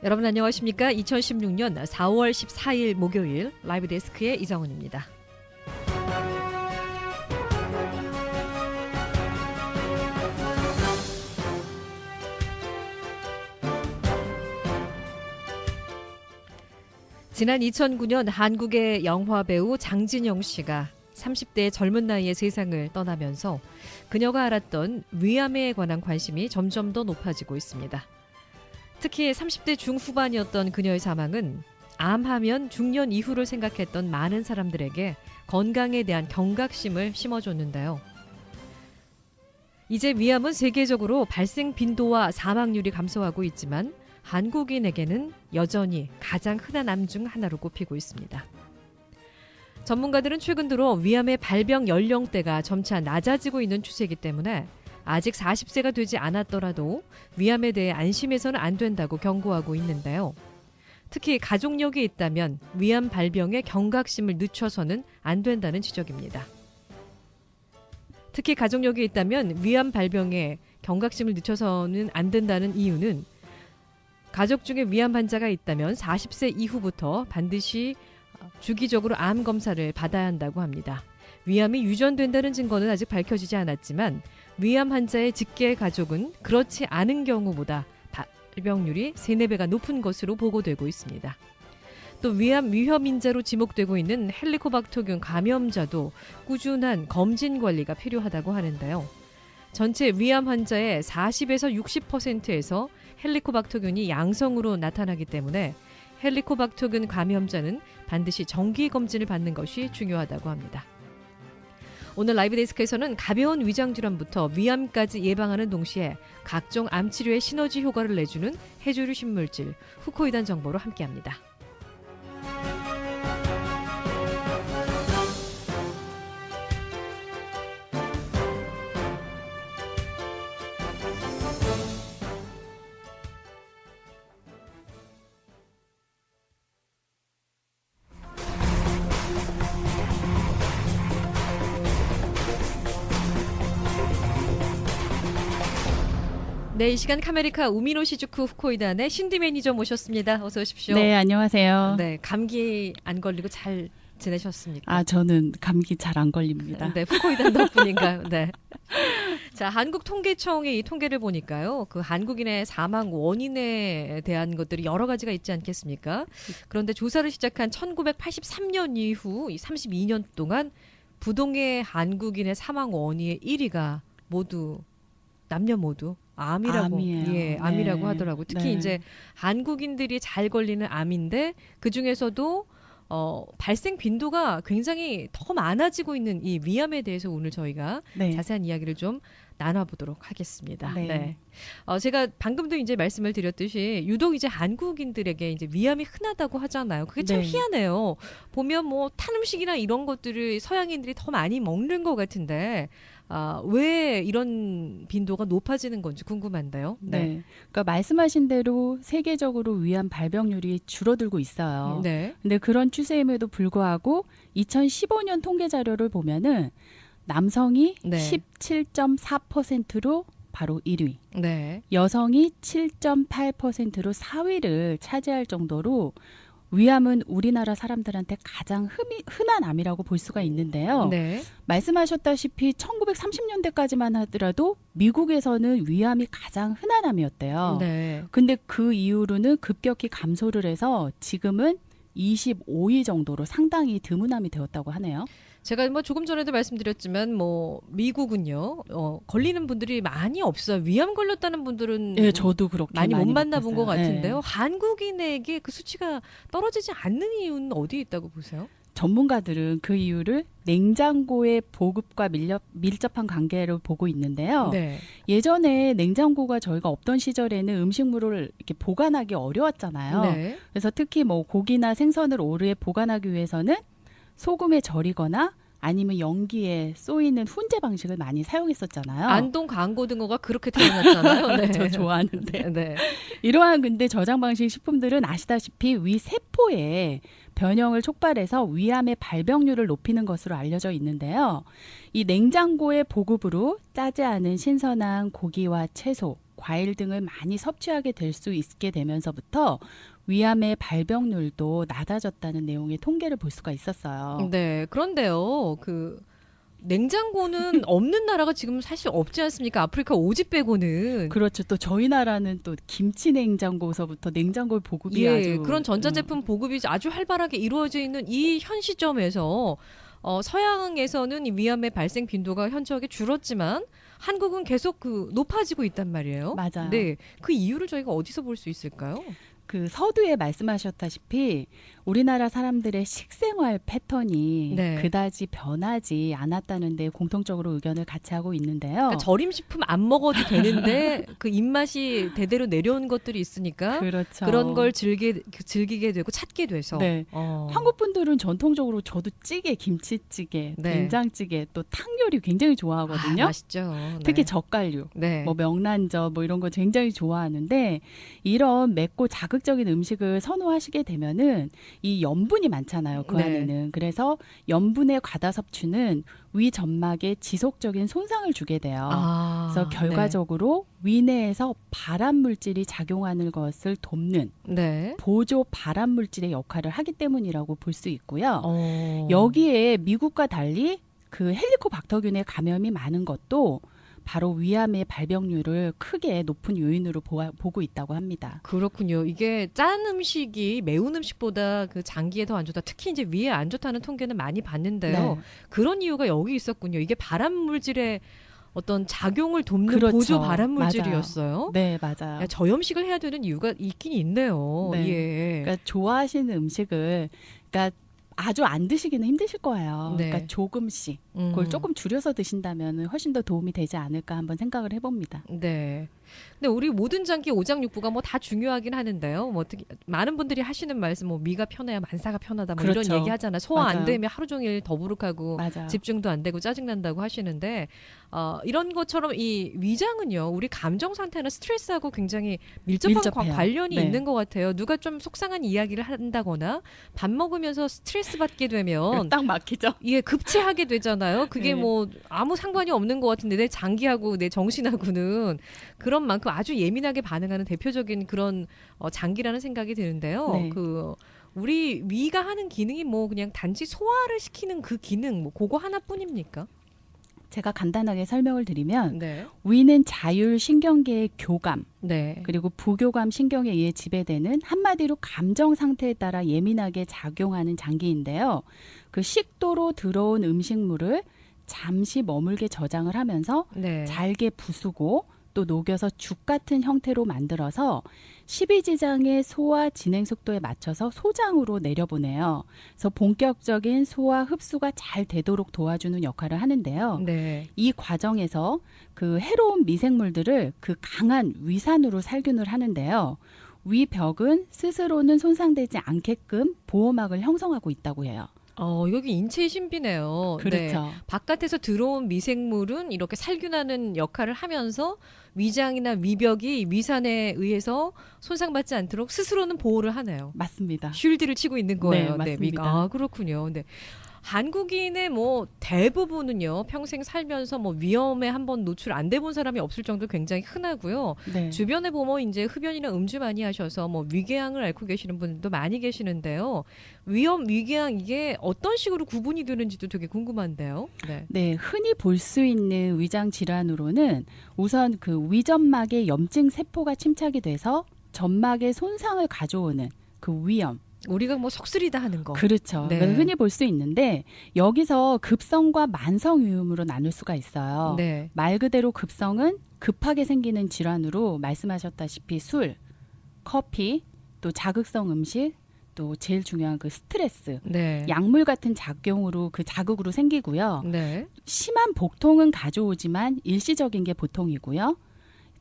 여러분 안녕하십니까? 2016년 4월 14일 목요일 라이브 데스크의 이정은입니다. 지난 2009년 한국의 영화배우 장진영 씨가 30대 젊은 나이에 세상을 떠나면서 그녀가 알았던 위암에 관한 관심이 점점 더 높아지고 있습니다. 특히 30대 중후반이었던 그녀의 사망은 암하면 중년 이후를 생각했던 많은 사람들에게 건강에 대한 경각심을 심어줬는데요. 이제 위암은 세계적으로 발생 빈도와 사망률이 감소하고 있지만 한국인에게는 여전히 가장 흔한 암 중 하나로 꼽히고 있습니다. 전문가들은 최근 들어 위암의 발병 연령대가 점차 낮아지고 있는 추세이기 때문에 아직 40세가 되지 않았더라도 위암에 대해 안심해서는 안 된다고 경고하고 있는데요. 특히 가족력이 있다면 위암 발병에 경각심을 늦춰서는 안 된다는 지적입니다. 특히 가족력이 있다면 위암 발병에 경각심을 늦춰서는 안 된다는 이유는 가족 중에 위암 환자가 있다면 40세 이후부터 반드시 주기적으로 암 검사를 받아야 한다고 합니다. 위암이 유전된다는 증거는 아직 밝혀지지 않았지만 위암 환자의 직계 가족은 그렇지 않은 경우보다 발병률이 3-4배가 높은 것으로 보고되고 있습니다. 또 위암 위험 인자로 지목되고 있는 헬리코박터균 감염자도 꾸준한 검진 관리가 필요하다고 하는데요. 전체 위암 환자의 40에서 60%에서 헬리코박터균이 양성으로 나타나기 때문에 헬리코박터균 감염자는 반드시 정기 검진을 받는 것이 중요하다고 합니다. 오늘 라이브 데스크에서는 가벼운 위장질환부터 위암까지 예방하는 동시에 각종 암치료에 시너지 효과를 내주는 해조류 신물질 후코이단 정보로 함께합니다. 네, 이 시간 카메리카 우미노 시즈쿠 후코이단의 신디 매니저 모셨습니다. 어서 오십시오. 네, 안녕하세요. 네, 감기 안 걸리고 잘 지내셨습니까? 아, 저는 감기 잘 안 걸립니다. 네, 후코이단 덕분인가요? 네. 자, 한국통계청의 이 통계를 보니까요. 그 한국인의 사망 원인에 대한 것들이 여러 가지가 있지 않겠습니까? 그런데 조사를 시작한 1983년 이후 이 32년 동안 부동의 한국인의 사망 원인의 1위가 모두 남녀 모두 암이라고 암이라고 네. 하더라고. 특히 네. 이제 한국인들이 잘 걸리는 암인데 그 중에서도 발생 빈도가 굉장히 더 많아지고 있는 이 위암에 대해서 오늘 저희가 네. 자세한 이야기를 좀 나눠보도록 하겠습니다. 네. 네. 제가 방금도 이제 말씀을 드렸듯이 유독 이제 한국인들에게 이제 위암이 흔하다고 하잖아요. 그게 참 네. 희한해요. 보면 뭐 탄 음식이나 이런 것들을 서양인들이 더 많이 먹는 것 같은데 왜 이런 빈도가 높아지는 건지 궁금한데요. 네. 그러니까 말씀하신 대로 세계적으로 위암 발병률이 줄어들고 있어요. 네. 근데 그런 추세임에도 불구하고 2015년 통계 자료를 보면은 남성이 네. 17.4%로 바로 1위, 네. 여성이 7.8%로 4위를 차지할 정도로 위암은 우리나라 사람들한테 가장 흔한 암이라고 볼 수가 있는데요. 네. 말씀하셨다시피 1930년대까지만 하더라도 미국에서는 위암이 가장 흔한 암이었대요. 네. 근데 그 이후로는 급격히 감소를 해서 지금은 25위 정도로 상당히 드문 암이 되었다고 하네요. 제가 뭐 조금 전에도 말씀드렸지만 뭐 미국은요 걸리는 분들이 많이 없어요. 위암 걸렸다는 분들은 네, 저도 그렇게 많이 못 만나본 것 봤어요. 같은데요. 네. 한국인에게 그 수치가 떨어지지 않는 이유는 어디에 있다고 보세요? 전문가들은 그 이유를 냉장고의 보급과 밀접한 관계로 보고 있는데요. 네. 예전에 냉장고가 저희가 없던 시절에는 음식물을 이렇게 보관하기 어려웠잖아요. 네. 그래서 특히 뭐 고기나 생선을 오래 보관하기 위해서는 소금에 절이거나 아니면 연기에 쏘이는 훈제 방식을 많이 사용했었잖아요. 안동 광고등어가 그렇게 태어났잖아요. 네. 저 좋아하는데. 네. 이러한 근데 저장 방식 식품들은 아시다시피 위 세포에 변형을 촉발해서 위암의 발병률을 높이는 것으로 알려져 있는데요. 이 냉장고의 보급으로 짜지 않은 신선한 고기와 채소, 과일 등을 많이 섭취하게 될 수 있게 되면서부터 위암의 발병률도 낮아졌다는 내용의 통계를 볼 수가 있었어요. 네. 그런데요. 냉장고는 없는 나라가 지금 사실 없지 않습니까? 아프리카 오지 빼고는. 그렇죠. 또 저희 나라는 또 김치 냉장고서부터 냉장고 보급이 예, 아주 그런 전자제품 보급이 아주 활발하게 이루어져 있는 이 현 시점에서 서양에서는 이 위암의 발생 빈도가 현저하게 줄었지만 한국은 계속 높아지고 있단 말이에요. 맞아요. 네, 그 이유를 저희가 어디서 볼 수 있을까요? 그 서두에 말씀하셨다시피 우리나라 사람들의 식생활 패턴이 네. 그다지 변하지 않았다는 데 공통적으로 의견을 같이 하고 있는데요. 그러니까 절임식품 안 먹어도 되는데 그 입맛이 대대로 내려온 것들이 있으니까 그렇죠. 그런 걸 즐기게 되고 찾게 돼서. 네. 한국 분들은 전통적으로 저도 찌개, 김치찌개, 네. 된장찌개, 또 탕 요리 굉장히 좋아하거든요. 맛있죠. 특히 네. 젓갈류, 네. 뭐 명란젓 뭐 이런 거 굉장히 좋아하는데 이런 맵고 자극적인 음식을 선호하시게 되면은 이 염분이 많잖아요. 그 네. 안에는. 그래서 염분의 과다 섭취는 위 점막에 지속적인 손상을 주게 돼요. 그래서 결과적으로 위 내에서 발암 물질이 작용하는 것을 돕는 네. 보조 발암 물질의 역할을 하기 때문이라고 볼 수 있고요. 네. 여기에 미국과 달리 그 헬리코박터균의 감염이 많은 것도 바로 위암의 발병률을 크게 높은 요인으로 보고 있다고 합니다. 그렇군요. 이게 짠 음식이 매운 음식보다 장기에 더 안 좋다. 특히 이제 위에 안 좋다는 통계는 많이 봤는데요. 네. 그런 이유가 여기 있었군요. 이게 발암 물질의 어떤 작용을 돕는 그렇죠. 보조 발암 물질이었어요. 네, 맞아요. 야, 저염식을 해야 되는 이유가 있긴 있네요. 네. 예. 그러니까 좋아하시는 음식을 그러니까 아주 안 드시기는 힘드실 거예요. 네. 그러니까 조금씩 그걸 조금 줄여서 드신다면 훨씬 더 도움이 되지 않을까 한번 생각을 해봅니다. 네. 근데 우리 모든 장기 오장육부가 뭐 다 중요하긴 하는데요. 뭐 어떻게 많은 분들이 하시는 말씀 뭐 미가 편해야 만사가 편하다 뭐 그렇죠. 이런 얘기 하잖아요. 소화 안 맞아요. 되면 하루 종일 더부룩하고 맞아요. 집중도 안 되고 짜증난다고 하시는데 이런 것처럼 이 위장은요. 우리 감정 상태나 스트레스하고 굉장히 밀접한 밀접해요. 관련이 네. 있는 것 같아요. 누가 좀 속상한 이야기를 한다거나 밥 먹으면서 스트레스 받게 되면 딱 막히죠. 이게 급체하게 되잖아요. 그게 네. 뭐 아무 상관이 없는 것 같은데 내 장기하고 내 정신하고는 그런 만큼 아주 예민하게 반응하는 대표적인 그런 장기라는 생각이 드는데요. 네. 우리 위가 하는 기능이 뭐 그냥 단지 소화를 시키는 그 기능 뭐 그거 하나뿐입니까? 제가 간단하게 설명을 드리면 네. 위는 자율 신경계의 교감 네. 그리고 부교감 신경에 의해 지배되는 한마디로 감정 상태에 따라 예민하게 작용하는 장기인데요. 그 식도로 들어온 음식물을 잠시 머물게 저장을 하면서 네. 잘게 부수고 또 녹여서 죽 같은 형태로 만들어서 십이지장의 소화 진행 속도에 맞춰서 소장으로 내려보내요. 그래서 본격적인 소화 흡수가 잘 되도록 도와주는 역할을 하는데요. 네. 이 과정에서 그 해로운 미생물들을 그 강한 위산으로 살균을 하는데요. 위벽은 스스로는 손상되지 않게끔 보호막을 형성하고 있다고 해요. 여기 인체의 신비네요. 네. 그렇죠. 바깥에서 들어온 미생물은 이렇게 살균하는 역할을 하면서 위장이나 위벽이 위산에 의해서 손상받지 않도록 스스로는 보호를 하네요. 맞습니다. 쉴드를 치고 있는 거예요. 네, 맞습니다. 그렇군요. 네. 한국인의 뭐 대부분은요 평생 살면서 뭐 위험에 한번 노출 안 돼본 사람이 없을 정도로 굉장히 흔하고요. 네. 주변에 보면 이제 흡연이나 음주 많이 하셔서 뭐 위궤양을 앓고 계시는 분들도 많이 계시는데요. 위험, 위궤양 이게 어떤 식으로 구분이 되는지도 되게 궁금한데요. 네. 네, 흔히 볼 수 있는 위장 질환으로는 우선 그 위점막에 염증 세포가 침착이 돼서 점막에 손상을 가져오는 그 위염. 우리가 뭐 속쓰리다 하는 거. 그렇죠. 네. 흔히 볼 수 있는데 여기서 급성과 만성 위염으로 나눌 수가 있어요. 네. 말 그대로 급성은 급하게 생기는 질환으로 말씀하셨다시피 술, 커피, 또 자극성 음식, 또 제일 중요한 그 스트레스, 네. 약물 같은 작용으로 그 자극으로 생기고요. 네. 심한 복통은 가져오지만 일시적인 게 보통이고요.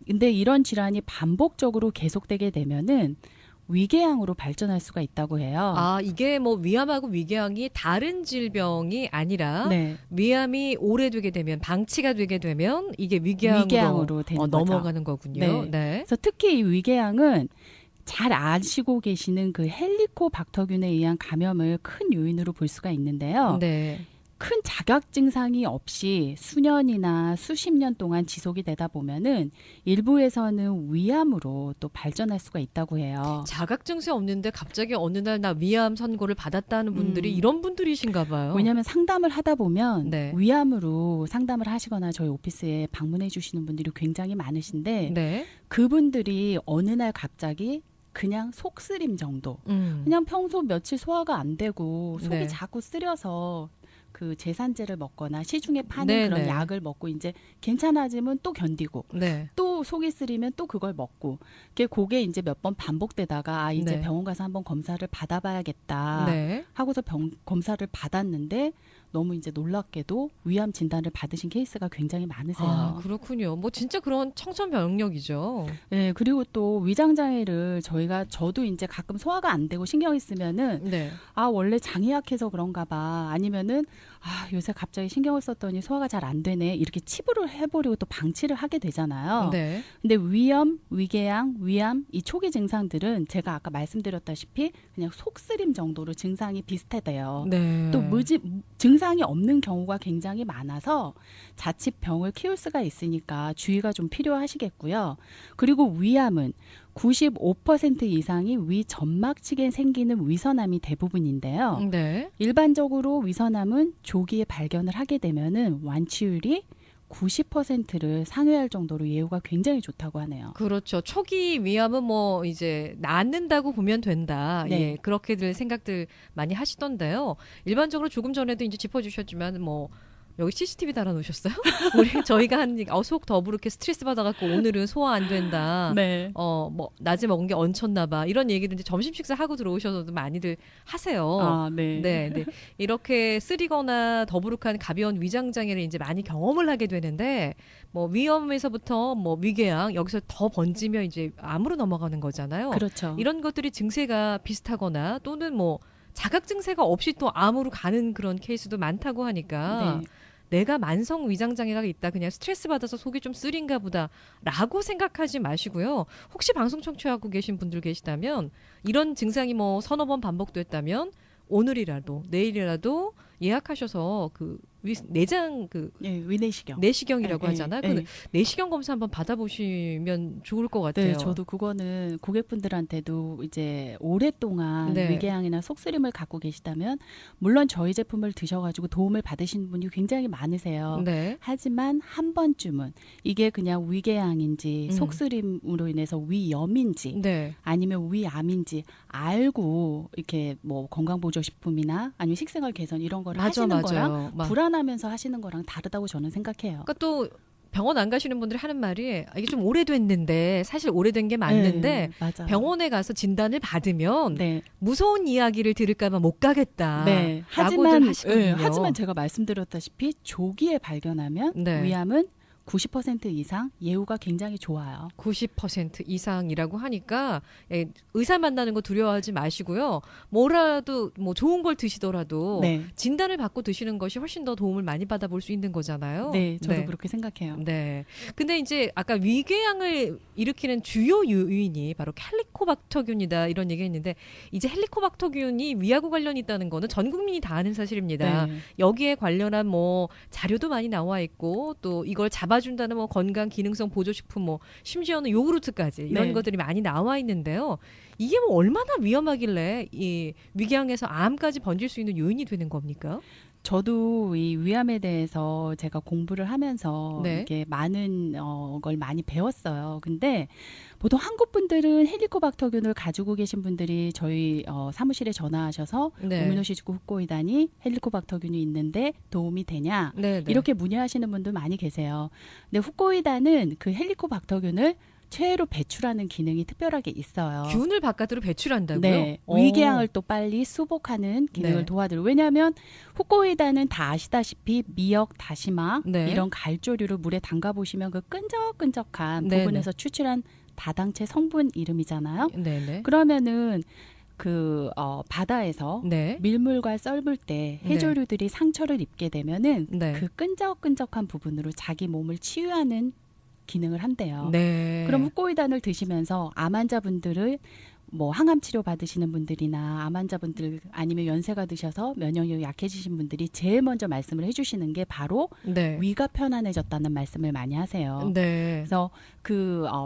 근데 이런 질환이 반복적으로 계속되게 되면은 위궤양으로 발전할 수가 있다고 해요. 이게 뭐 위암하고 위궤양이 다른 질병이 아니라 네. 위암이 오래되게 되면 방치가 되게 되면 이게 위궤양으로 되는 거죠. 넘어가는 거군요. 네. 네. 그래서 특히 이 위궤양은 잘 아시고 계시는 그 헬리코박터균에 의한 감염을 큰 요인으로 볼 수가 있는데요. 네. 큰 자각 증상이 없이 수년이나 수십 년 동안 지속이 되다 보면은 일부에서는 위암으로 또 발전할 수가 있다고 해요. 자각 증세 없는데 갑자기 어느 날 나 위암 선고를 받았다는 분들이 이런 분들이신가 봐요. 왜냐하면 상담을 하다 보면 네. 위암으로 상담을 하시거나 저희 오피스에 방문해 주시는 분들이 굉장히 많으신데 네. 그분들이 어느 날 갑자기 그냥 속쓰림 정도. 그냥 평소 며칠 소화가 안 되고 속이 네. 자꾸 쓰려서 그 제산제를 먹거나 시중에 파는 네, 그런 네. 약을 먹고 이제 괜찮아지면 또 견디고 네. 또 속이 쓰리면 또 그걸 먹고 그게 이제 몇 번 반복되다가 아, 이제 네. 병원 가서 한번 검사를 받아봐야겠다 네. 하고서 검사를 받았는데 너무 이제 놀랍게도 위암 진단을 받으신 케이스가 굉장히 많으세요. 아, 그렇군요. 뭐 진짜 그런 청천벽력이죠. 네, 그리고 또 위장 장애를 저도 이제 가끔 소화가 안 되고 신경이 쓰면은 네. 아, 원래 장이 약해서 그런가 봐. 아니면은 아, 요새 갑자기 신경을 썼더니 소화가 잘 안 되네. 이렇게 치부를 해버리고 또 방치를 하게 되잖아요. 네. 근데 위염, 위궤양, 위암 이 초기 증상들은 제가 아까 말씀드렸다시피 그냥 속쓰림 정도로 증상이 비슷하대요. 네. 또 증상이 없는 경우가 굉장히 많아서 자칫 병을 키울 수가 있으니까 주의가 좀 필요하시겠고요. 그리고 위암은 95% 이상이 위 점막측에 생기는 위선암이 대부분인데요. 네. 일반적으로 위선암은 조기에 발견을 하게 되면은 완치율이 90%를 상회할 정도로 예후가 굉장히 좋다고 하네요. 그렇죠. 초기 위암은 뭐 이제 낫는다고 보면 된다. 네. 예, 그렇게들 생각들 많이 하시던데요. 일반적으로 조금 전에도 이제 짚어주셨지만 뭐 여기 CCTV 달아놓으셨어요? 저희가 속 더부룩해 스트레스 받아갖고 오늘은 소화 안 된다. 네. 뭐 낮에 먹은 게 얹혔나봐. 이런 얘기를 이제 점심 식사하고 들어오셔서도 많이들 하세요. 아, 네. 네. 이렇게 쓰리거나 더부룩한 가벼운 위장 장애를 이제 많이 경험을 하게 되는데 뭐 위염에서부터 뭐 위궤양 여기서 더 번지면 이제 암으로 넘어가는 거잖아요. 그렇죠. 이런 것들이 증세가 비슷하거나 또는 뭐 자각 증세가 없이 또 암으로 가는 그런 케이스도 많다고 하니까 네. 내가 만성 위장 장애가 있다 그냥 스트레스 받아서 속이 좀 쓰린가 보다라고 생각하지 마시고요. 혹시 방송 청취하고 계신 분들 계시다면 이런 증상이 뭐 서너 번 반복됐다면 오늘이라도 내일이라도 예약하셔서 그 내장 예, 위내시경. 내시경이라고 예, 하잖아요. 예, 그 내시경 검사 한번 받아보시면 좋을 것 같아요. 네, 저도 그거는 고객분들한테도 이제 오랫동안 네. 위궤양이나 속쓰림을 갖고 계시다면 물론 저희 제품을 드셔가지고 도움을 받으신 분이 굉장히 많으세요. 네. 하지만 한 번쯤은 이게 그냥 위궤양인지 속쓰림으로 인해서 위염인지 네. 아니면 위암인지 알고 이렇게 뭐 건강보조식품이나 아니면 식생활 개선 이런 걸 하시는 거랑 불안하면서 하시는 거랑 다르다고 저는 생각해요. 그러니까 또 병원 안 가시는 분들이 하는 말이 이게 좀 오래됐는데 사실 오래된 게 맞는데 네, 맞아요. 병원에 가서 진단을 받으면 네. 무서운 이야기를 들을까 봐 못 가겠다. 네. 하지만 제가 말씀드렸다시피 조기에 발견하면 네. 위암은 90% 이상 예후가 굉장히 좋아요. 90% 이상이라고 하니까 의사 만나는 거 두려워하지 마시고요. 뭐라도 뭐 좋은 걸 드시더라도 네. 진단을 받고 드시는 것이 훨씬 더 도움을 많이 받아볼 수 있는 거잖아요. 네, 저도 그렇게 생각해요. 네. 근데 이제 아까 위궤양을 일으키는 주요 요인이 바로 헬리코박터균이다 이런 얘기했는데 이제 헬리코박터균이 위하고 관련이 있다는 거는 전 국민이 다 아는 사실입니다. 네. 여기에 관련한 뭐 자료도 많이 나와 있고 또 이걸 잡아준다는 뭐 건강 기능성 보조식품 뭐 심지어는 요구르트까지 이런 네. 것들이 많이 나와 있는데요. 이게 뭐 얼마나 위험하길래 이 위궤양에서 암까지 번질 수 있는 요인이 되는 겁니까? 저도 이 위암에 대해서 제가 공부를 하면서 네. 이게 많은 걸 많이 배웠어요. 근데 보통 한국 분들은 헬리코박터균을 가지고 계신 분들이 저희 사무실에 전화하셔서 네. 오미노시즈쿠 후코이단이 헬리코박터균이 있는데 도움이 되냐 네, 네. 이렇게 문의하시는 분들 많이 계세요. 근데 후코이단은 그 헬리코박터균을 최애로 배출하는 기능이 특별하게 있어요. 균을 바깥으로 배출한다고요? 네, 위궤양을 또 빨리 수복하는 기능을 네. 도와드려요. 왜냐하면 후코이단은 다 아시다시피 미역, 다시마 네. 이런 갈조류를 물에 담가 보시면 그 끈적끈적한 네, 부분에서 추출한 다당체 성분 이름이잖아요. 네네. 그러면은 바다에서 네. 밀물과 썰물 때 네. 해조류들이 상처를 입게 되면은 네. 그 끈적끈적한 부분으로 자기 몸을 치유하는 기능을 한대요. 네. 그럼 후코이단을 드시면서 암 환자분들을 뭐 항암 치료 받으시는 분들이나 암 환자분들 아니면 연세가 드셔서 면역력이 약해지신 분들이 제일 먼저 말씀을 해주시는 게 바로 네. 위가 편안해졌다는 말씀을 많이 하세요. 네. 그래서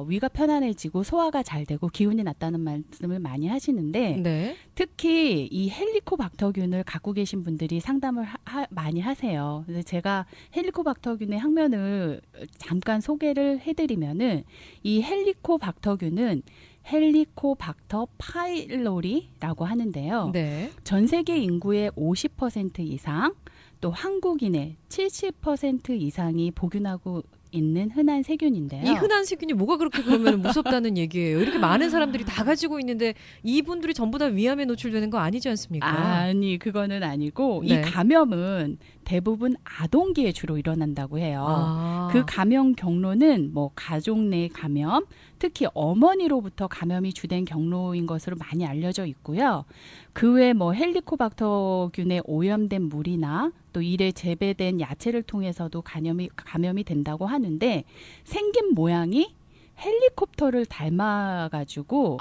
위가 편안해지고 소화가 잘 되고 기운이 났다는 말씀을 많이 하시는데 네. 특히 이 헬리코박터균을 갖고 계신 분들이 상담을 많이 하세요. 그래서 제가 헬리코박터균의 항면을 잠깐 소개를 해드리면은 이 헬리코박터균은 헬리코박터 파일로리라고 하는데요. 네. 전 세계 인구의 50% 이상, 또 한국인의 70% 이상이 복균하고 있는 흔한 세균인데요. 이 흔한 세균이 뭐가 그렇게 그러면 무섭다는 얘기예요. 이렇게 많은 사람들이 다 가지고 있는데 이분들이 전부 다 위암에 노출되는 거 아니지 않습니까? 아니, 그거는 아니고 네. 이 감염은 대부분 아동기에 주로 일어난다고 해요. 아. 그 감염 경로는 뭐 가족 내 감염, 특히 어머니로부터 감염이 주된 경로인 것으로 많이 알려져 있고요. 그 외에 뭐 헬리코박터균에 오염된 물이나 또 이래 재배된 야채를 통해서도 감염이 된다고 하는데 생긴 모양이 헬리콥터를 닮아가지고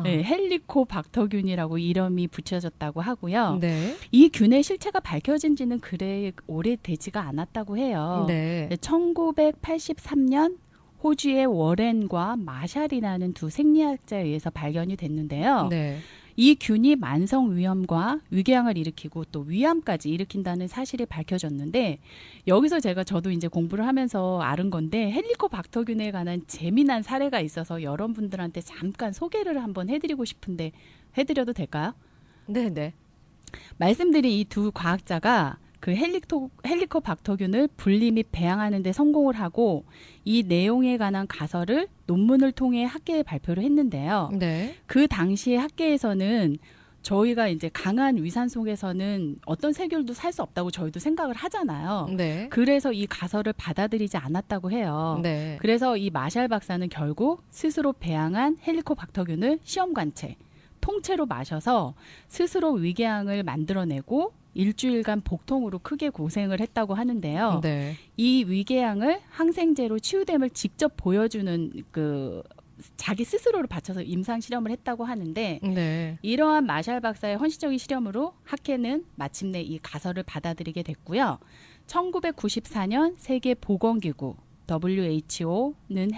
네, 헬리코박터균이라고 이름이 붙여졌다고 하고요. 네. 이 균의 실체가 밝혀진 지는 그래 오래되지가 않았다고 해요. 네. 1983년 호주의 워렌과 마샬이라는 두 생리학자에 의해서 발견이 됐는데요. 네. 이 균이 만성 위염과 위궤양을 일으키고 또 위암까지 일으킨다는 사실이 밝혀졌는데 여기서 저도 이제 공부를 하면서 알은 건데 헬리코박터균에 관한 재미난 사례가 있어서 여러분들한테 잠깐 소개를 한번 해드리고 싶은데 해드려도 될까요? 네. 네. 말씀드린 이 두 과학자가 그 헬리코박터균을 분리 및 배양하는 데 성공을 하고 이 내용에 관한 가설을 논문을 통해 학계에 발표를 했는데요. 네. 그 당시에 학계에서는 저희가 이제 강한 위산 속에서는 어떤 세균도 살 수 없다고 저희도 생각을 하잖아요. 네. 그래서 이 가설을 받아들이지 않았다고 해요. 네. 그래서 이 마샬 박사는 결국 스스로 배양한 헬리코박터균을 시험 관체, 통째로 마셔서 스스로 위궤양을 만들어내고 일주일간 복통으로 크게 고생을 했다고 하는데요. 네. 이 위궤양을 항생제로 치유됨을 직접 보여주는 자기 스스로를 바쳐서 임상 실험을 했다고 하는데 네. 이러한 마샬 박사의 헌신적인 실험으로 학회는 마침내 이 가설을 받아들이게 됐고요. 1994년 세계 보건기구 WHO는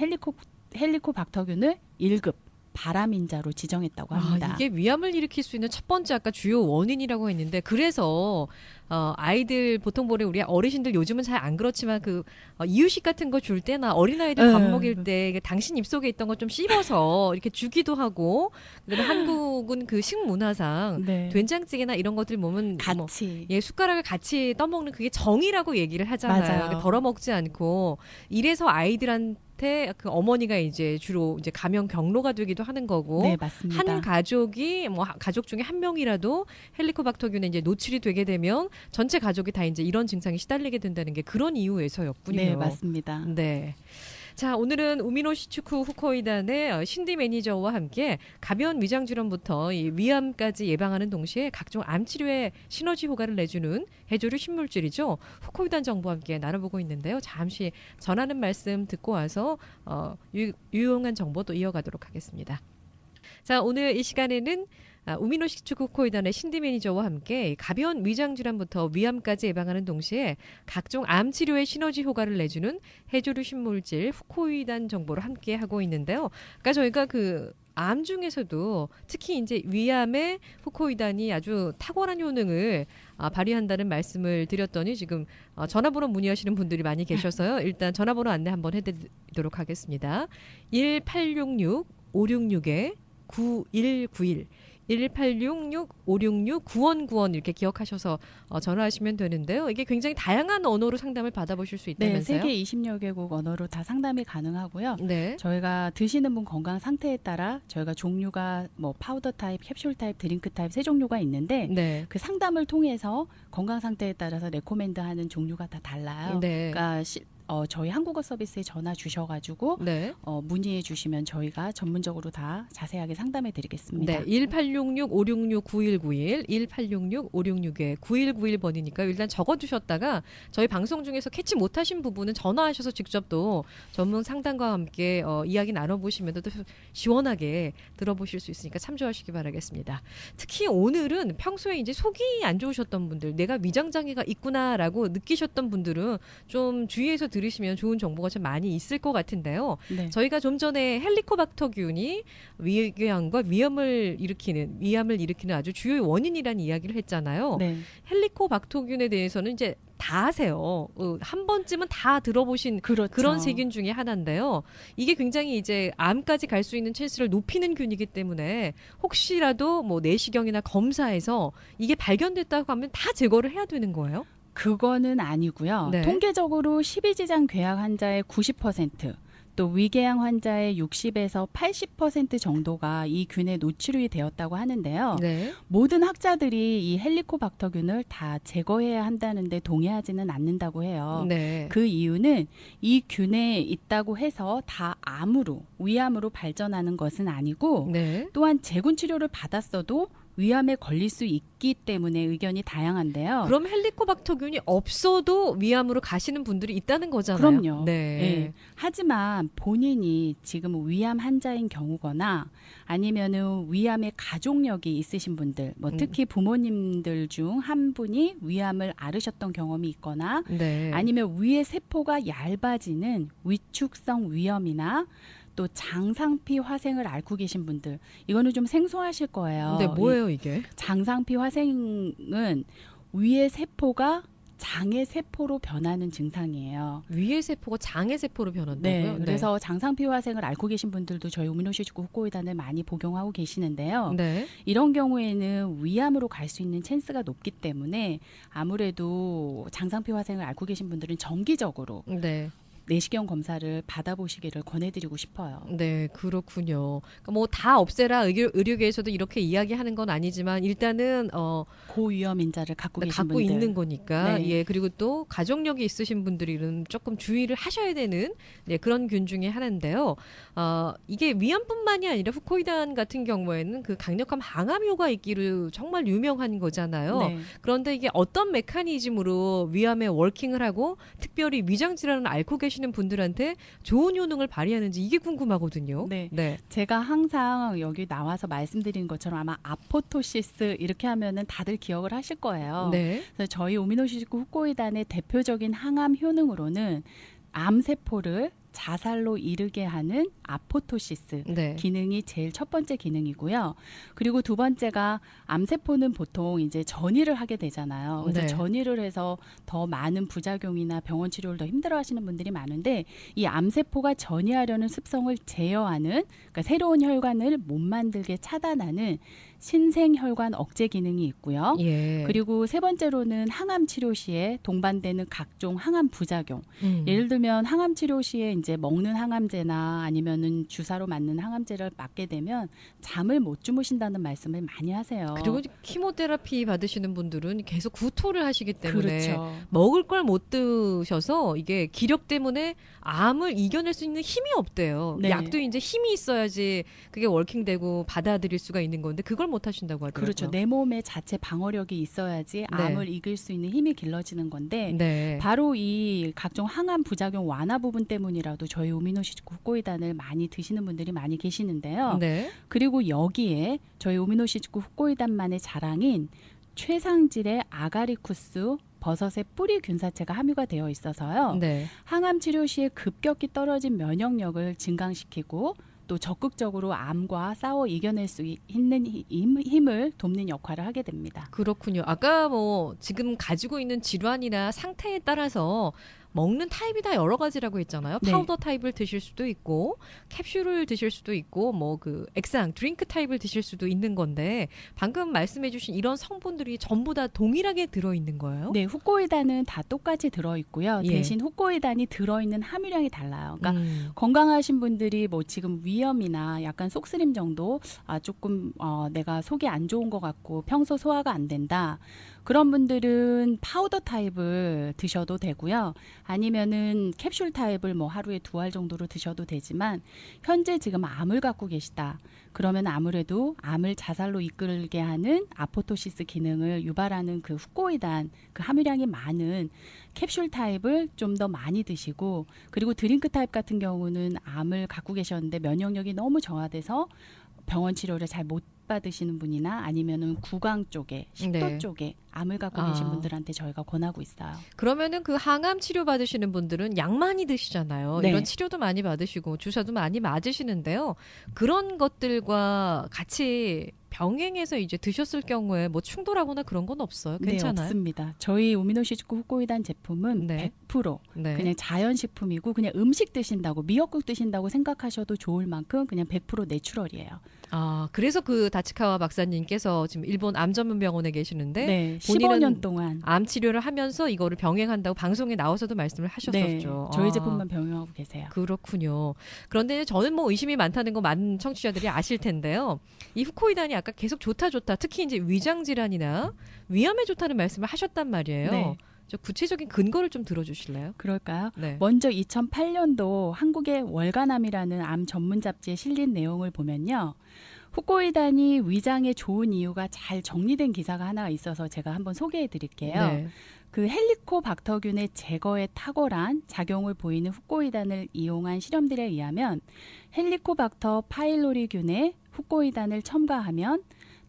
헬리코박터균을 1급 바람인자로 지정했다고 합니다. 이게 위암을 일으킬 수 있는 첫 번째 아까 주요 원인이라고 했는데 그래서 아이들 보통 우리 어르신들 요즘은 잘 안 그렇지만 이유식 같은 거 줄 때나 어린아이들 밥 먹일 때 이게 당신 입속에 있던 거 좀 씹어서 이렇게 주기도 하고 그다음에 한국은 그 식문화상 네. 된장찌개나 이런 것들 보면 같이 숟가락을 같이 떠먹는 그게 정이라고 얘기를 하잖아요. 맞아요. 덜어 먹지 않고 이래서 아이들한테 그 어머니가 이제 주로 이제 감염 경로가 되기도 하는 거고 네, 맞습니다. 한 가족이 가족 중에 한 명이라도 헬리코박터균에 이제 노출이 되게 되면 전체 가족이 다 이제 이런 증상에 시달리게 된다는 게 그런 이유에서였군요. 네, 맞습니다. 네. 자, 오늘은 우미노시츠쿠 후코이단의 신디 매니저와 함께 가벼운 위장 질환부터 이 위암까지 예방하는 동시에 각종 암 치료에 시너지 효과를 내주는 해조류 식물질이죠. 후코이단 정보와 함께 나눠보고 있는데요. 잠시 전하는 말씀 듣고 와서 유용한 정보 또 이어가도록 하겠습니다. 자, 오늘 이 시간에는 우미노시츠쿠 후코이단의 신디 매니저와 함께 가벼운 위장 질환부터 위암까지 예방하는 동시에 각종 암 치료에 시너지 효과를 내주는 해조류 식물질 후코이단 정보를 함께 하고 있는데요. 그러니까 저희가 암 중에서도 특히 이제 위암에 후코이단이 아주 탁월한 효능을 발휘한다는 말씀을 드렸더니 지금 전화번호 문의하시는 분들이 많이 계셔서요. 일단 전화번호 안내 한번 해드리도록 하겠습니다. 1866-566-9191 1866-566-9191 이렇게 기억하셔서 전화하시면 되는데요. 이게 굉장히 다양한 언어로 상담을 받아보실 수 네, 있다면서요? 세계 20여 개국 언어로 다 상담이 가능하고요. 네. 저희가 드시는 분 건강 상태에 따라 저희가 종류가 뭐 파우더 타입, 캡슐 타입, 드링크 타입 세 종류가 있는데 네. 그 상담을 통해서 건강 상태에 따라서 레코멘드하는 종류가 다 달라요. 네. 그러니까 저희 한국어 서비스에 전화 주셔가지고 네. 문의해 주시면 저희가 전문적으로 다 자세하게 상담해 드리겠습니다. 네, 1866-566-9191, 1866-566-9191번이니까 일단 적어두셨다가 저희 방송 중에서 캐치 못하신 부분은 전화하셔서 직접 또 전문 상담과 함께 이야기 나눠보시면 또 시원하게 들어보실 수 있으니까 참조하시기 바라겠습니다. 특히 오늘은 평소에 이제 속이 안 좋으셨던 분들, 내가 위장장애가 있구나라고 느끼셨던 분들은 좀 주의해서 들으시면 좋은 정보가 좀 많이 있을 것 같은데요. 네. 저희가 좀 전에 헬리코박터균이 위궤양과 위암을 일으키는 아주 주요의 원인이라는 이야기를 했잖아요. 네. 헬리코박터균에 대해서는 이제 다 아세요. 한 번쯤은 다 들어보신 그렇죠. 그런 세균 중에 하나인데요. 이게 굉장히 이제 암까지 갈 수 있는 찬스를 높이는 균이기 때문에 혹시라도 뭐 내시경이나 검사에서 이게 발견됐다고 하면 다 제거를 해야 되는 거예요? 그거는 아니고요. 네. 통계적으로 십이지장 궤양 환자의 90%, 또 위궤양 환자의 60에서 80% 정도가 이 균에 노출이 되었다고 하는데요. 네. 모든 학자들이 이 헬리코박터균을 다 제거해야 한다는데 동의하지는 않는다고 해요. 네. 그 이유는 이 균에 있다고 해서 다 위암으로 발전하는 것은 아니고 네. 또한 제군 치료를 받았어도 위암에 걸릴 수 있기 때문에 의견이 다양한데요. 그럼 헬리코박터균이 없어도 위암으로 가시는 분들이 있다는 거잖아요. 그럼요. 네. 예. 하지만 본인이 지금 위암 환자인 경우거나 아니면은 위암의 가족력이 있으신 분들, 뭐 특히 부모님들 중 한 분이 위암을 앓으셨던 경험이 있거나 네. 아니면 위의 세포가 얇아지는 위축성 위염이나 또 장상피 화생을 앓고 계신 분들, 이거는 좀 생소하실 거예요. 네, 뭐예요 이게? 장상피 화생은 위의 세포가 장의 세포로 변하는 증상이에요. 위의 세포가 장의 세포로 변한다고요? 네, 그래서 장상피 화생을 앓고 계신 분들도 저희 우미노시즈구 후코이단을 많이 복용하고 계시는데요. 네. 이런 경우에는 위암으로 갈 수 있는 찬스가 높기 때문에 아무래도 장상피 화생을 앓고 계신 분들은 정기적으로 네. 내시경 검사를 받아보시기를 권해드리고 싶어요. 네, 그렇군요. 그러니까 뭐 다 없애라 의료계에서도 이렇게 이야기하는 건 아니지만 일단은 고위험 인자를 갖고 계신 갖고 분들. 있는 거니까 네. 예, 그리고 또 가족력이 있으신 분들은 조금 주의를 하셔야 되는 네, 그런 균 중에 하나인데요. 이게 위암뿐만이 아니라 후코이단 같은 경우에는 그 강력한 항암효가 있기로 정말 유명한 거잖아요. 네. 그런데 이게 어떤 메커니즘으로 위암에 워킹을 하고 특별히 위장 질환을 앓고 계시는 분들한테 좋은 효능을 발휘하는지 이게 궁금하거든요. 네. 네. 제가 항상 여기 나와서 말씀드린 것처럼 아마 아포토시스 이렇게 하면은 다들 기억을 하실 거예요. 네. 그래서 저희 오미노시즈구 후코이단의 대표적인 항암 효능으로는 암세포를 자살로 이르게 하는 아포토시스 네. 기능이 제일 첫 번째 기능이고요. 그리고 두 번째가 암세포는 보통 이제 전이를 하게 되잖아요. 그래서 네. 전이를 해서 더 많은 부작용이나 병원 치료를 더 힘들어하시는 분들이 많은데 이 암세포가 전이하려는 습성을 제어하는 그러니까 새로운 혈관을 못 만들게 차단하는 신생혈관 억제 기능이 있고요. 예. 그리고 세 번째로는 항암 치료 시에 동반되는 각종 항암 부작용. 예를 들면 항암 치료 시에 이제 먹는 항암제나 아니면은 주사로 맞는 항암제를 맞게 되면 잠을 못 주무신다는 말씀을 많이 하세요. 그리고 키모테라피 받으시는 분들은 계속 구토를 하시기 때문에 그렇죠. 먹을 걸 못 드셔서 이게 기력 때문에 암을 이겨낼 수 있는 힘이 없대요. 네. 약도 이제 힘이 있어야지 그게 워킹되고 받아들일 수가 있는 건데 그걸 못 하신다고 하더라고요. 그렇죠. 내 몸에 자체 방어력이 있어야지 암을 이길 수 있는 힘이 길러지는 건데 네. 바로 이 각종 항암 부작용 완화 부분 때문이라도 저희 오미노시즈구 후코이단을 많이 드시는 분들이 많이 계시는데요. 네. 그리고 여기에 저희 오미노시즈구 후코이단만의 자랑인 최상질의 아가리쿠스 버섯의 뿌리 균사체가 함유가 되어 있어서요. 네. 항암 치료 시에 급격히 떨어진 면역력을 증강시키고 또 적극적으로 암과 싸워 이겨낼 수 있는 힘을 돕는 역할을 하게 됩니다. 그렇군요. 아까 뭐 지금 가지고 있는 질환이나 상태에 따라서 먹는 타입이 다 여러 가지라고 했잖아요. 네. 파우더 타입을 드실 수도 있고 캡슐을 드실 수도 있고 뭐 그 액상 드링크 타입을 드실 수도 있는 건데 방금 말씀해주신 이런 성분들이 전부 다 동일하게 들어있는 거예요? 네, 후코이단은 다 똑같이 들어있고요. 예. 대신 후코이단이 들어있는 함유량이 달라요. 그러니까 건강하신 분들이 뭐 지금 위염이나 약간 속쓰림 정도 조금 내가 속이 안 좋은 것 같고 평소 소화가 안 된다. 그런 분들은 파우더 타입을 드셔도 되고요. 아니면은 캡슐 타입을 뭐 하루에 2알 정도로 드셔도 되지만 현재 지금 암을 갖고 계시다. 그러면 아무래도 암을 자살로 이끌게 하는 아포토시스 기능을 유발하는 그 후코이단 그 함유량이 많은 캡슐 타입을 좀 더 많이 드시고, 그리고 드링크 타입 같은 경우는 암을 갖고 계셨는데 면역력이 너무 저하돼서 병원 치료를 잘 못 받으시는 분이나 아니면은 구강 쪽에 식도 네. 쪽에 암을 갖고 계신 분들한테 저희가 권하고 있어요. 그러면은 그 항암 치료 받으시는 분들은 약 많이 드시잖아요. 네. 이런 치료도 많이 받으시고 주사도 많이 맞으시는데요. 그런 것들과 같이 병행해서 이제 드셨을 경우에 뭐 충돌하거나 그런 건 없어요? 네, 괜찮아요? 없습니다. 저희 우미노시즈쿠 후코이단 제품은 네. 100% 네. 그냥 자연식품이고 그냥 음식 드신다고 미역국 드신다고 생각하셔도 좋을 만큼 그냥 100% 내추럴이에요. 아, 그래서 그 다치카와 박사님께서 지금 일본 암 전문 병원에 계시는데 네, 본인은 15년 동안 암 치료를 하면서 이거를 병행한다고 방송에 나와서도 말씀을 네, 하셨었죠. 저희 아. 제품만 병행하고 계세요. 그렇군요. 그런데 저는 뭐 의심이 많다는 거 많은 청취자들이 아실 텐데요. 이 후코이단이 아까 계속 좋다. 특히 이제 위장 질환이나 위암에 좋다는 말씀을 하셨단 말이에요. 네. 저 구체적인 근거를 좀 들어주실래요? 그럴까요? 네. 먼저 2008년도 한국의 월간암이라는 암 전문 잡지에 실린 내용을 보면요. 후코이단이 위장에 좋은 이유가 잘 정리된 기사가 하나 있어서 제가 한번 소개해 드릴게요. 네. 그 헬리코박터균의 제거에 탁월한 작용을 보이는 후코이단을 이용한 실험들에 의하면 헬리코박터 파일로리균에 후코이단을 첨가하면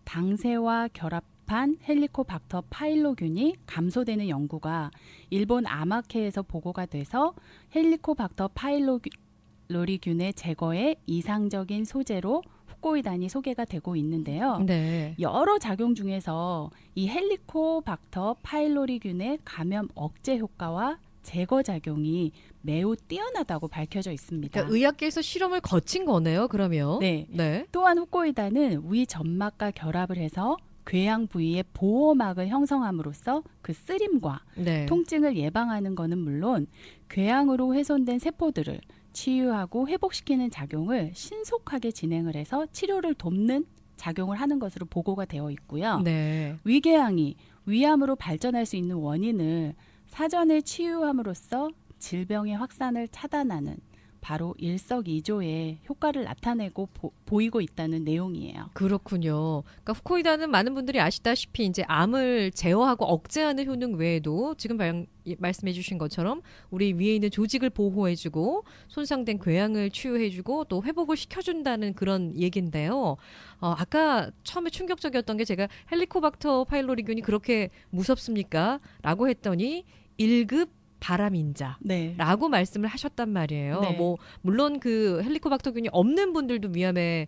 당세와 결합한 헬리코박터 파일로균이 감소되는 연구가 일본 암학회에서 보고가 돼서 헬리코박터 파일로리균의 제거에 이상적인 소재로 후코이단이 소개가 되고 있는데요. 네. 여러 작용 중에서 이 헬리코박터 파일로리균의 감염 억제 효과와 제거 작용이 매우 뛰어나다고 밝혀져 있습니다. 그러니까 의학계에서 실험을 거친 거네요. 그러면. 네. 네. 또한 후코이단은 위 점막과 결합을 해서 궤양 부위의 보호막을 형성함으로써 그 쓰림과 네. 통증을 예방하는 것은 물론 궤양으로 훼손된 세포들을 치유하고 회복시키는 작용을 신속하게 진행을 해서 치료를 돕는 작용을 하는 것으로 보고가 되어 있고요. 네. 위궤양이 위암으로 발전할 수 있는 원인을 사전에 치유함으로써 질병의 확산을 차단하는 바로 일석이조의 효과를 나타내고 보이고 있다는 내용이에요. 그렇군요. 그러니까 후코이단은 많은 분들이 아시다시피 이제 암을 제어하고 억제하는 효능 외에도 지금 말씀해 주신 것처럼 우리 위에 있는 조직을 보호해주고 손상된 궤양을 치유해주고 또 회복을 시켜준다는 그런 얘기인데요. 아까 처음에 충격적이었던 게 제가 헬리코박터 파일로리균이 그렇게 무섭습니까? 라고 했더니 1급 바람인자. 네. 라고 말씀을 하셨단 말이에요. 네. 뭐 물론 그 헬리코박터균이 없는 분들도 위암에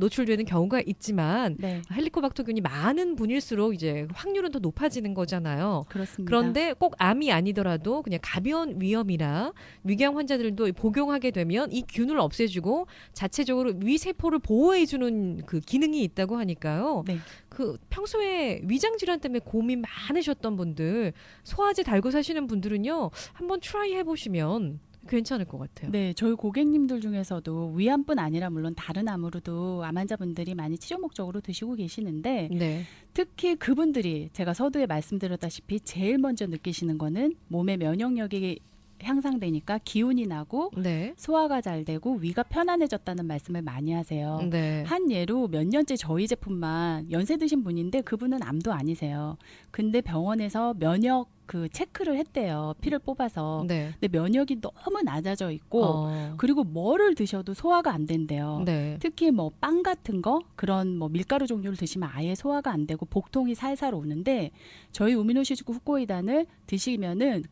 노출되는 경우가 있지만 네. 헬리코박터균이 많은 분일수록 이제 확률은 더 높아지는 거잖아요. 그렇습니다. 그런데 꼭 암이 아니더라도 그냥 가벼운 위염이나 위궤양 환자들도 복용하게 되면 이 균을 없애주고 자체적으로 위 세포를 보호해주는 그 기능이 있다고 하니까요. 네. 그 평소에 위장 질환 때문에 고민 많으셨던 분들, 소화제 달고 사시는 분들은요, 한번 트라이 해보시면 괜찮을 것 같아요. 네, 저희 고객님들 중에서도 위암뿐 아니라 물론 다른 암으로도 암 환자분들이 많이 치료 목적으로 드시고 계시는데 네. 특히 그분들이 제가 서두에 말씀드렸다시피 제일 먼저 느끼시는 거는 몸의 면역력이 향상되니까 기운이 나고 네. 소화가 잘 되고 위가 편안해졌다는 말씀을 많이 하세요. 네. 한 예로 몇 년째 저희 제품만 연세 드신 분인데 그분은 암도 아니세요. 근데 병원에서 면역 그 체크를 했대요. 피를 뽑아서. 네. 근데 면역이 너무 낮아져 있고 그리고 뭐를 드셔도 소화가 안 된대요. 네. 특히 뭐 빵 같은 거 그런 뭐 밀가루 종류를 드시면 아예 소화가 안 되고 복통이 살살 오는데 저희 우미노시즈쿠 후코이단을 드시면은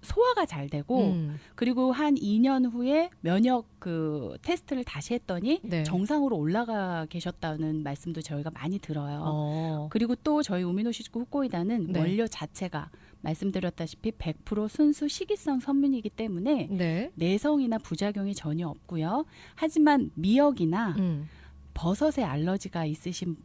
소화가 잘 되고 그리고 한 2년 후에 면역 그 테스트를 다시 했더니 네. 정상으로 올라가 계셨다는 말씀도 저희가 많이 들어요. 그리고 또 저희 우미노시즈쿠 후코이단은 네. 원료 자체가 말씀드렸다시피 100% 순수 식이성 섬유이기 때문에 네. 내성이나 부작용이 전혀 없고요. 하지만 미역이나 버섯에 알러지가 있으신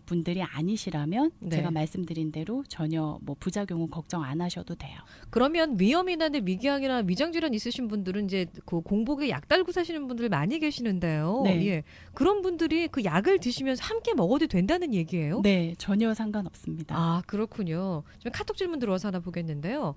분들이 아니시라면 네. 제가 말씀드린 대로 전혀 뭐 부작용은 걱정 안 하셔도 돼요. 그러면 위염이나 위궤양이나 위장질환 있으신 분들은 이제 그 공복에 약 달고 사시는 분들 많이 계시는데요. 네. 예. 그런 분들이 그 약을 드시면서 함께 먹어도 된다는 얘기예요? 네, 전혀 상관없습니다. 아, 그렇군요. 좀 카톡 질문 들어와서 하나 보겠는데요.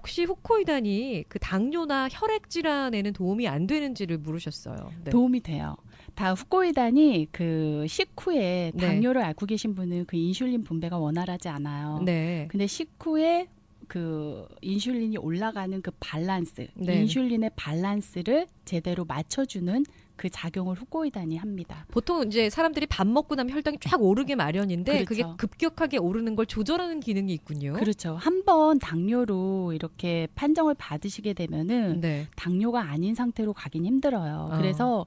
혹시 후코이단이 그 당뇨나 혈액 질환에는 도움이 안 되는지를 물으셨어요. 네. 도움이 돼요. 다 후코이단이 그 식후에 네. 당뇨를 앓고 계신 분은 그 인슐린 분배가 원활하지 않아요. 네. 근데 식후에 그 인슐린이 올라가는 그 밸런스, 네. 인슐린의 밸런스를 제대로 맞춰주는 그 작용을 후코이단이 합니다. 보통 이제 사람들이 밥 먹고 나면 혈당이 쫙 오르게 마련인데 그게 그렇죠. 급격하게 오르는 걸 조절하는 기능이 있군요. 그렇죠. 한번 당뇨로 이렇게 판정을 받으시게 되면은 네. 당뇨가 아닌 상태로 가긴 힘들어요. 어. 그래서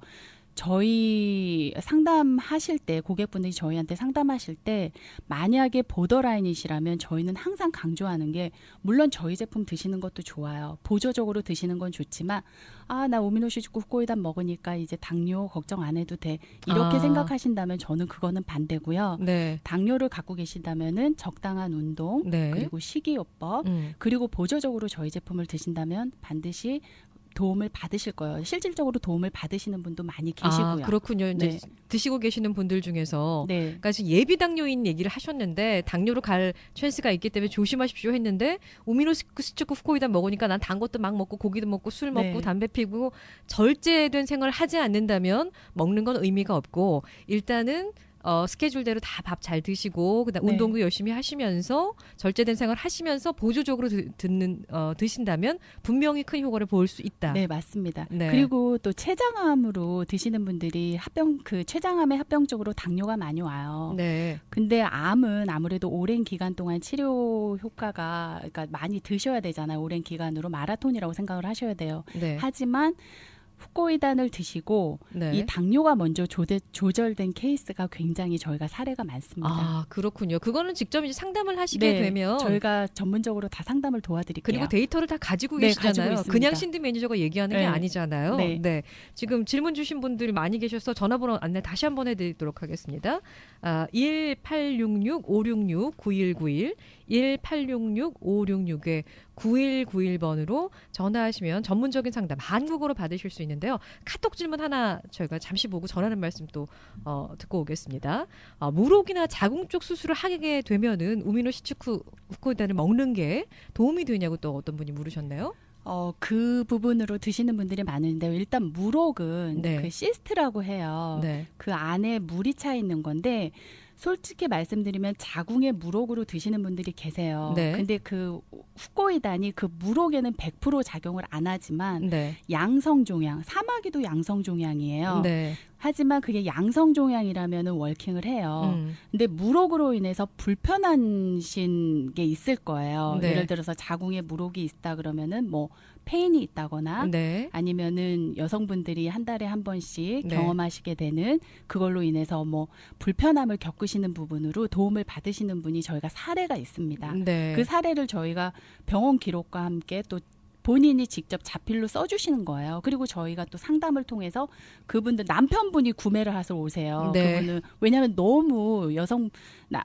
저희 상담하실 때 고객분들이 저희한테 상담하실 때 만약에 보더라인이시라면 저희는 항상 강조하는 게 물론 저희 제품 드시는 것도 좋아요. 보조적으로 드시는 건 좋지만 나 오미노시즈쿠 후코이단 먹으니까 이제 당뇨 걱정 안 해도 돼. 이렇게 아. 생각하신다면 저는 그거는 반대고요. 네. 당뇨를 갖고 계시다면은 적당한 운동 네. 그리고 식이요법 그리고 보조적으로 저희 제품을 드신다면 반드시 도움을 받으실 거예요. 실질적으로 도움을 받으시는 분도 많이 계시고요. 그렇군요. 이제 네. 드시고 계시는 분들 중에서 네. 그러니까 지금 예비 당뇨인 얘기를 하셨는데 당뇨로 갈 찬스가 있기 때문에 조심하십시오 했는데 오미노시쿠 후코이단 먹으니까 난 단 것도 막 먹고 고기도 먹고 술 먹고 네. 담배 피고 절제된 생활을 하지 않는다면 먹는 건 의미가 없고 일단은 스케줄대로 다 밥 잘 드시고 그다음 네. 운동도 열심히 하시면서 절제된 생활 하시면서 보조적으로 드신다면 분명히 큰 효과를 볼 수 있다. 네, 맞습니다. 네. 그리고 또 췌장암으로 드시는 분들이 췌장암에 합병적으로 당뇨가 많이 와요. 네. 근데 암은 아무래도 오랜 기간 동안 치료 효과가 그러니까 많이 드셔야 되잖아요. 오랜 기간으로 마라톤이라고 생각을 하셔야 돼요. 네. 하지만 후코이단을 드시고 네. 이 당뇨가 먼저 조절된 케이스가 굉장히 저희가 사례가 많습니다. 그렇군요. 그거는 직접 이제 상담을 하시게 되면 저희가 전문적으로 다 상담을 도와드릴게요. 그리고 데이터를 다 가지고 네, 계시잖아요. 가지고 있습니다. 그냥 신드 매니저가 얘기하는 게 네. 아니잖아요. 네. 네. 지금 질문 주신 분들 많이 계셔서 전화번호 안내 다시 한번 해드리도록 하겠습니다. 1866-566-9191 1866-566에 9191번으로 전화하시면 전문적인 상담 한국어로 받으실 수 있는데요. 카톡 질문 하나 저희가 잠시 보고 전하는 말씀 또 듣고 오겠습니다. 무록이나 자궁 쪽 수술을 하게 되면은 우미노시츠쿠 후코이단을 먹는 게 도움이 되냐고 또 어떤 분이 물으셨네요. 그 부분으로 드시는 분들이 많은데요. 일단 무록은 네. 그 시스트라고 해요. 네. 그 안에 물이 차 있는 건데 솔직히 말씀드리면 자궁의 무록으로 드시는 분들이 계세요. 네. 근데 그 후코이단이 그 무록에는 100% 작용을 안 하지만 네. 양성종양, 사마귀도 양성종양이에요. 네. 하지만 그게 양성종양이라면은 월킹을 해요. 근데 무록으로 인해서 불편하신 게 있을 거예요. 네. 예를 들어서 자궁에 무록이 있다 그러면은 뭐 페인이 있다거나 네. 아니면은 여성분들이 한 달에 한 번씩 네. 경험하시게 되는 그걸로 인해서 뭐 불편함을 겪으시는 부분으로 도움을 받으시는 분이 저희가 사례가 있습니다. 네. 그 사례를 저희가 병원 기록과 함께 또 본인이 직접 자필로 써주시는 거예요. 그리고 저희가 또 상담을 통해서 그분들 남편분이 구매를 하서 오세요. 네. 그분은 왜냐하면 너무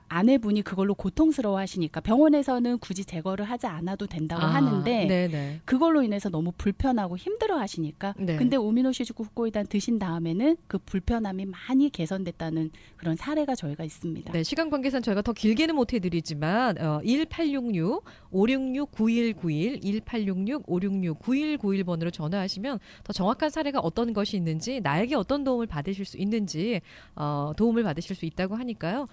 아내분이 그걸로 고통스러워 하시니까 병원에서는 굳이 제거를 하지 않아도 된다고 하는데 네네. 그걸로 인해서 너무 불편하고 힘들어 하시니까 네. 근데 오미노시즈쿠 후코이단 드신 다음에는 그 불편함이 많이 개선됐다는 그런 사례가 저희가 있습니다. 네, 시간 관계상 저희가 더 길게는 못 해드리지만 1866-566-9191 1866-566-9191번으로 전화하시면 더 정확한 사례가 어떤 것이 있는지 나에게 어떤 도움을 받으실 수 있는지 도움을 받으실 수 있다고 하니까요.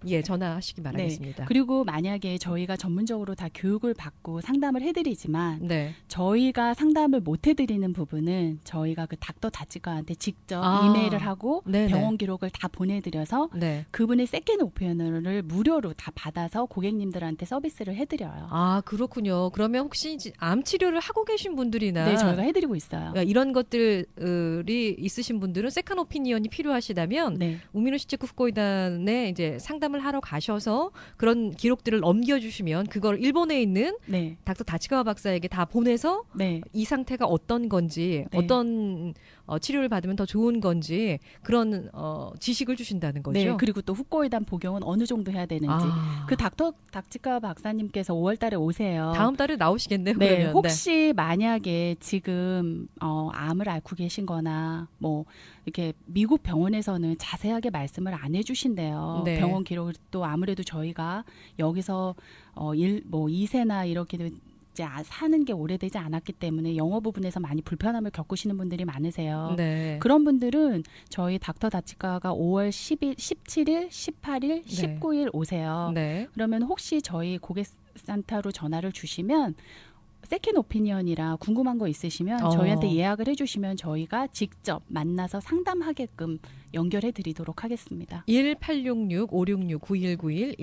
예, 전화하시기 바라겠습니다. 네. 그리고 만약에 저희가 전문적으로 다 교육을 받고 상담을 해드리지만 네. 저희가 상담을 못 해드리는 부분은 저희가 그 닥터 다치과한테 직접 이메일을 하고 네네. 병원 기록을 다 보내드려서 네. 그분의 세컨 오피니언을 무료로 다 받아서 고객님들한테 서비스를 해드려요. 그렇군요. 그러면 혹시 암 치료를 하고 계신 분들이나 네, 저희가 해드리고 있어요. 이런 것들이 있으신 분들은 세컨 오피니언이 필요하시다면 네. 우미노시츠쿠 후코이단에 이제 상담을 하러 가셔서 그런 기록들을 넘겨주시면 그걸 일본에 있는 네. 닥터 다치카와 박사에게 다 보내서 네. 이 상태가 어떤 건지 네. 어떤 치료를 받으면 더 좋은 건지 그런 지식을 주신다는 거죠. 네. 그리고 또 후코이단 복용은 어느 정도 해야 되는지. 그 닥터 다치카 박사님께서 5월 달에 오세요. 다음 달에 나오시겠네요. 네, 그러면. 혹시 만약에 지금 암을 앓고 계신 거나 뭐 이렇게 미국 병원에서는 자세하게 말씀을 안 해주신대요. 네. 병원 기록을 또 아무래도 저희가 여기서 2세나 이렇게 이제 사는 게 오래되지 않았기 때문에 영어 부분에서 많이 불편함을 겪으시는 분들이 많으세요. 네. 그런 분들은 저희 닥터 다치과가 5월 10일, 17일, 18일, 19일 오세요. 네. 그러면 혹시 저희 고객센터로 전화를 주시면 세컨 오피니언이라 궁금한 거 있으시면 저희한테 예약을 해주시면 저희가 직접 만나서 상담하게끔 연결해 드리도록 하겠습니다. 1866-566-9191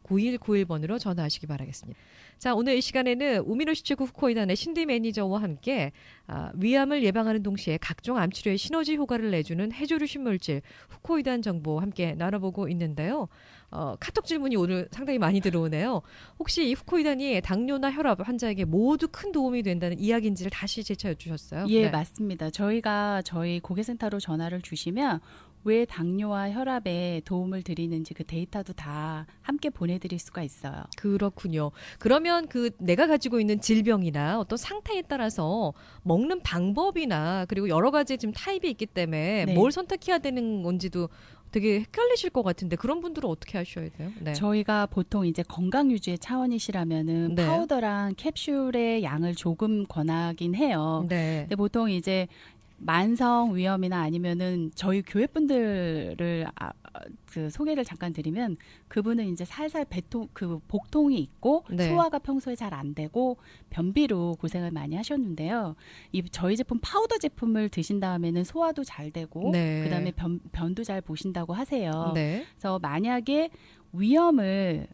1866-566-9191번으로 전화하시기 바라겠습니다. 자, 오늘 이 시간에는 우미노시츠구 후코이단의 신디 매니저와 함께 위암을 예방하는 동시에 각종 암 치료에 시너지 효과를 내주는 해조류 신물질 후코이단 정보 함께 나눠보고 있는데요. 카톡 질문이 오늘 상당히 많이 들어오네요. 혹시 이 후코이단이 당뇨나 혈압 환자에게 모두 큰 도움이 된다는 이야기인지를 다시 재차 여쭈셨어요? 예, 네. 맞습니다. 저희가 저희 고객센터로 전화를 주시면 왜 당뇨와 혈압에 도움을 드리는지 그 데이터도 다 함께 보내드릴 수가 있어요. 그렇군요. 그러면 그 내가 가지고 있는 질병이나 어떤 상태에 따라서 먹는 방법이나 그리고 여러 가지 지금 타입이 있기 때문에 네. 뭘 선택해야 되는 건지도 되게 헷갈리실 것 같은데 그런 분들은 어떻게 하셔야 돼요? 네. 저희가 보통 이제 건강 유지의 차원이시라면은 네. 파우더랑 캡슐의 양을 조금 권하긴 해요. 네. 근데 보통 이제 만성 위염이나 아니면은 저희 교회 분들을 그 소개를 잠깐 드리면 그분은 이제 살살 복통이 있고 네. 소화가 평소에 잘 안 되고 변비로 고생을 많이 하셨는데요. 이 저희 제품 파우더 제품을 드신 다음에는 소화도 잘 되고 네. 그다음에 변도 잘 보신다고 하세요. 네. 그래서 만약에 위염을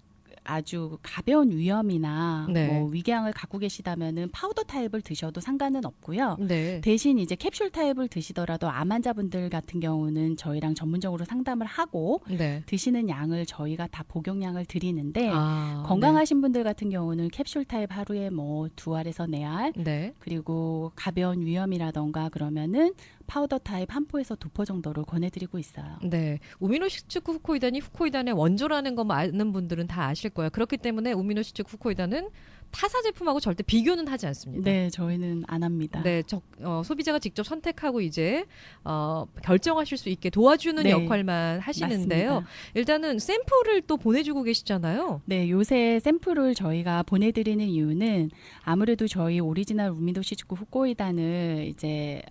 아주 가벼운 위염이나 네. 뭐 위궤양을 갖고 계시다면은 파우더 타입을 드셔도 상관은 없고요. 네. 대신 이제 캡슐 타입을 드시더라도 암 환자분들 같은 경우는 저희랑 전문적으로 상담을 하고 네. 드시는 양을 저희가 다 복용량을 드리는데 아, 건강하신 분들 같은 경우는 캡슐 타입 하루에 뭐 2알에서 4알 네. 그리고 가벼운 위염이라던가 그러면은 파우더 타입 한 포에서 2포 정도를 권해드리고 있어요. 네. 우미노시츠쿠 후코이단이 후코이단의 원조라는 거 아는 분들은 다 아실 거예요. 그렇기 때문에 우미노시츠쿠 후코이단은 타사 제품하고 절대 비교는 하지 않습니다. 네, 저희는 안 합니다. 네, 소비자가 직접 선택하고 이제 결정하실 수 있게 도와주는 네, 역할만 하시는데요. 맞습니다. 일단은 샘플을 또 보내주고 계시잖아요. 네, 요새 샘플을 저희가 보내드리는 이유는 아무래도 저희 오리지널 우미노시츠쿠 후코이단을 이제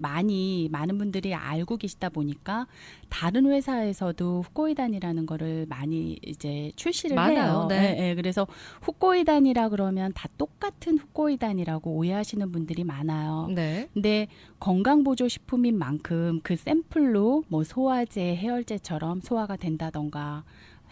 많은 분들이 알고 계시다 보니까 다른 회사에서도 후코이단이라는 거를 많이 이제 출시를 많아요. 해요. 네. 네, 그래서 후코이단이라 그러면 다 똑같은 후코이단이라고 오해하시는 분들이 많아요. 네. 근데 건강보조식품인 만큼 그 샘플로 뭐 소화제, 해열제처럼 소화가 된다던가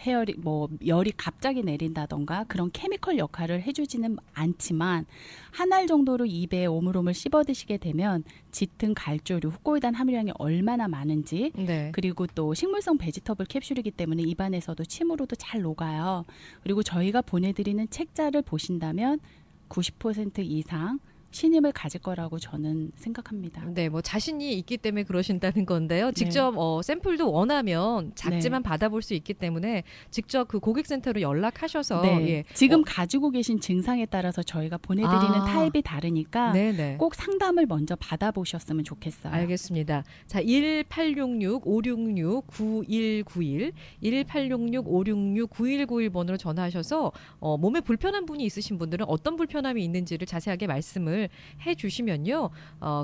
열이 갑자기 내린다던가 그런 케미컬 역할을 해주지는 않지만 한 알 정도로 입에 오물오물 씹어 드시게 되면 짙은 갈조류, 후코이단 함유량이 얼마나 많은지 네. 그리고 또 식물성 베지터블 캡슐이기 때문에 입안에서도 침으로도 잘 녹아요. 그리고 저희가 보내드리는 책자를 보신다면 90% 이상 신임을 가질 거라고 저는 생각합니다. 네, 뭐 자신이 있기 때문에 그러신다는 건데요. 직접 샘플도 원하면 작지만 받아볼 수 있기 때문에 직접 그 고객센터로 연락하셔서 예. 지금 가지고 계신 증상에 따라서 저희가 보내드리는 타입이 다르니까 네네. 꼭 상담을 먼저 받아보셨으면 좋겠어요. 알겠습니다. 자, 1866-566-9191 1866-566-9191번으로 전화하셔서 몸에 불편한 분이 있으신 분들은 어떤 불편함이 있는지를 자세하게 말씀을 해주시면요.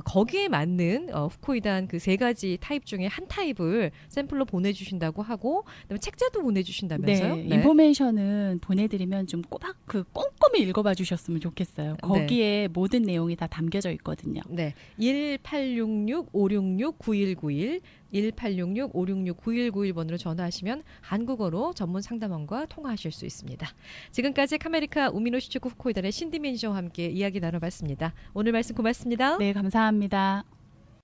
거기에 맞는 후코이단 그 3가지 타입 중에 한 타입을 샘플로 보내주신다고 하고 그다음에 책자도 보내주신다면서요? 네, 인포메이션은 보내드리면 좀 꼬박 꼼꼼히 읽어봐 주셨으면 좋겠어요. 거기에 모든 내용이 다 담겨져 있거든요. 네, 1866-566-9191 1866-566-9191번으로 전화하시면 한국어로 전문 상담원과 통화하실 수 있습니다. 지금까지 카메리카 우미노시츠쿠 후코이단의 신디 매니저와 함께 이야기 나눠봤습니다. 오늘 말씀 고맙습니다. 네, 감사합니다.